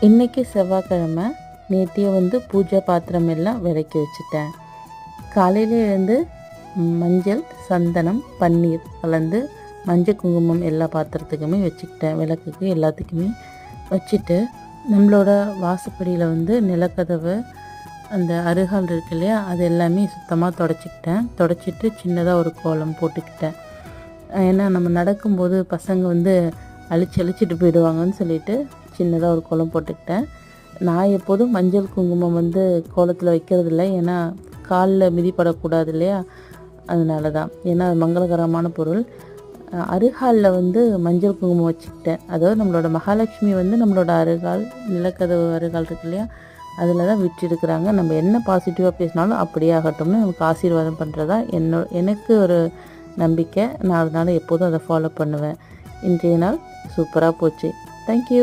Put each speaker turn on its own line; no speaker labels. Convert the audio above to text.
இன்றைக்கி செவ்வாய்க்கிழமை. நேத்தியே பூஜை பாத்திரம் எல்லாம் விளக்கி வச்சுட்டேன். காலையிலே எழுந்து மஞ்சள், சந்தனம், பன்னீர் கலந்து மஞ்சள் குங்குமம் எல்லா பாத்திரத்துக்குமே வச்சுக்கிட்டேன். விளக்குக்கு எல்லாத்துக்குமே வச்சுட்டு நம்மளோட வாசப்படியில் நிலக்கதவு, அந்த அருகால் இருக்கு இல்லையா, அது எல்லாமே சுத்தமாக தொடச்சிட்டு சின்னதாக ஒரு கோலம் போட்டுக்கிட்டேன். ஏன்னா நம்ம நடக்கும்போது பசங்க அழிச்சிட்டு போயிடுவாங்கன்னு சொல்லிட்டு சின்னதாக ஒரு கோலம் போட்டுக்கிட்டேன். நான் எப்போதும் மஞ்சள் குங்குமம் கோலத்தில் வைக்கிறதில்ல, ஏன்னா காலில் மிதிப்படக்கூடாது இல்லையா, அதனால தான். ஏன்னா அது மங்களகரமான பொருள். அருகாலில் மஞ்சள் குங்குமம் வச்சுக்கிட்டேன். அதாவது நம்மளோட மகாலட்சுமி நம்மளோட அருகால், நிலக்கதவு அருகால் இருக்கு இல்லையா, அதில் தான் விட்டுருக்குறாங்க. நம்ம என்ன பாசிட்டிவாக பேசினாலும் அப்படியே ஆகட்டும்னு நமக்கு ஆசீர்வாதம் பண்ணுறதா எனக்கு ஒரு நம்பிக்கை. நான் அதனால் எப்போதும் அதை ஃபாலோ பண்ணுவேன். இன்றைய நாள் சூப்பராக போச்சு. தேங்க்யூ.